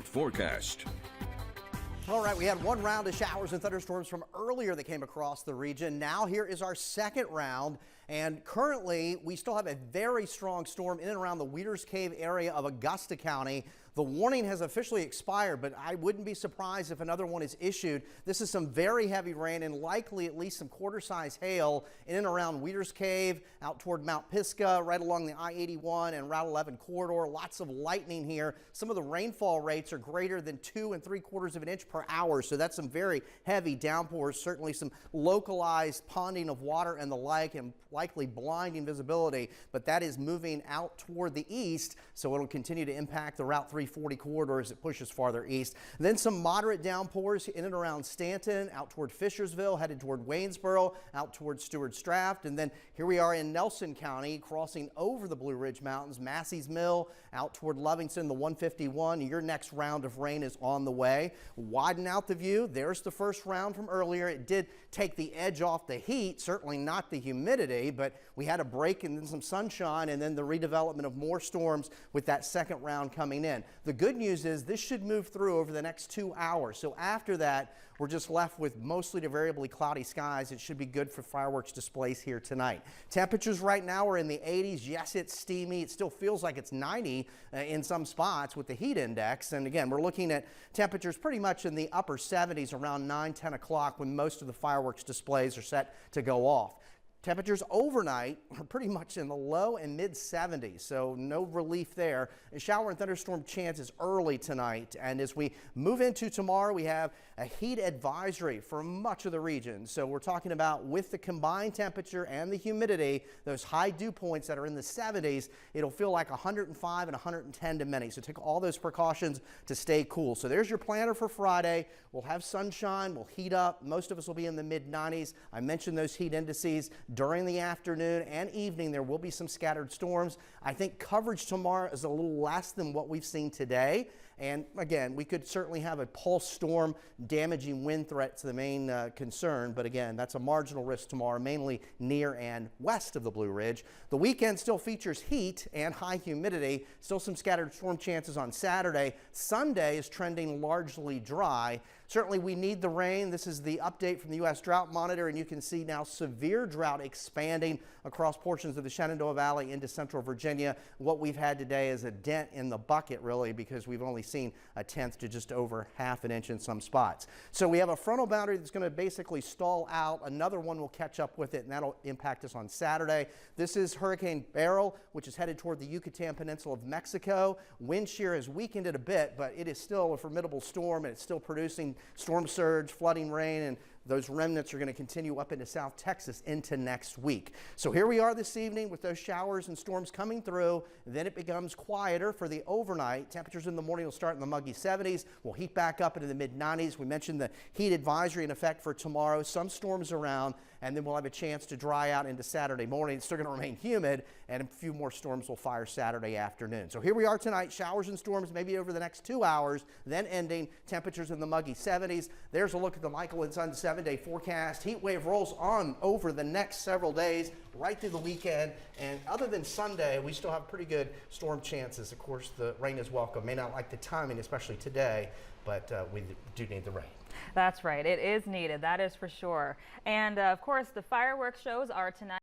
Forecast. All right, we had one round of showers and thunderstorms from earlier that came across the region. Now here is our second round, and currently we still have a very strong storm in and around the Weeders Cave area of Augusta County. The warning has officially expired, but I wouldn't be surprised if another one is issued. This is some very heavy rain and likely at least some quarter-size hail in and around Weeders Cave, out toward Mount Pisgah, right along the I-81 and Route 11 corridor. Lots of lightning here. Some of the rainfall rates are greater than 2 3/4 of an inch per hour, so that's some very heavy downpours. Certainly some localized ponding of water and the like, and likely blinding visibility, but that is moving out toward the east, so it'll continue to impact the Route 340 corridor as it pushes farther east. Then some moderate downpours in and around Stanton, out toward Fishersville, headed toward Waynesboro, out toward Stuarts Draft, and then here we are in Nelson County, crossing over the Blue Ridge Mountains, Massey's Mill, out toward Livingston, the 151. Your next round of rain is on the way. Widen out the view. There's the first round from earlier. It did take the edge off the heat, certainly not the humidity, but we had a break and then some sunshine and then the redevelopment of more storms with that second round coming in. The good news is this should move through over the next 2 hours. So after that, we're just left with mostly to variably cloudy skies. It should be good for fireworks displays here tonight. Temperatures right now are in the 80s. Yes, it's steamy. It still feels like it's 90 in some spots with the heat index. And again, we're looking at temperatures pretty much in the upper 70s around 9, 10 o'clock when most of the fireworks displays are set to go off. Temperatures overnight are pretty much in the low and mid 70s, so no relief there. A shower and thunderstorm chances early tonight, and as we move into tomorrow, we have a heat advisory for much of the region. So we're talking about, with the combined temperature and the humidity, those high dew points that are in the 70s, it'll feel like 105 and 110 to many. So take all those precautions to stay cool. So there's your planner for Friday. We'll have sunshine, we'll heat up. Most of us will be in the mid 90s. I mentioned those heat indices. During the afternoon and evening, there will be some scattered storms. I think coverage tomorrow is a little less than what we've seen today. And again, we could certainly have a pulse storm damaging wind threat to the main concern. But again, that's a marginal risk tomorrow, mainly near and west of the Blue Ridge. The weekend still features heat and high humidity. Still some scattered storm chances on Saturday. Sunday is trending largely dry. Certainly we need the rain. This is the update from the U.S. Drought Monitor, and you can see now severe drought expanding across portions of the Shenandoah Valley into central Virginia. What we've had today is a dent in the bucket, really, because we've only seen a tenth to just over half an inch in some spots. So we have a frontal boundary that's going to basically stall out. Another one will catch up with it, and that'll impact us on Saturday. This is Hurricane Beryl, which is headed toward the Yucatan Peninsula of Mexico. Wind shear has weakened it a bit, but it is still a formidable storm, and it's still producing storm surge, flooding rain, and those remnants are going to continue up into South Texas into next week. So here we are this evening with those showers and storms coming through. Then it becomes quieter for the overnight. Temperatures in the morning will start in the muggy 70s. We'll heat back up into the mid 90s. We mentioned the heat advisory in effect for tomorrow. Some storms around, and then we'll have a chance to dry out into Saturday morning. It's still going to remain humid, and a few more storms will fire Saturday afternoon. So here we are tonight. Showers and storms maybe over the next 2 hours, then ending. Temperatures in the muggy 70s. There's a look at the Michael and Son 7-day forecast. Heat wave rolls on over the next several days, right through the weekend. And other than Sunday, we still have pretty good storm chances. Of course, the rain is welcome. May not like the timing, especially today, but we do need the rain. That's right. It is needed. That is for sure. And of course, the fireworks shows are tonight.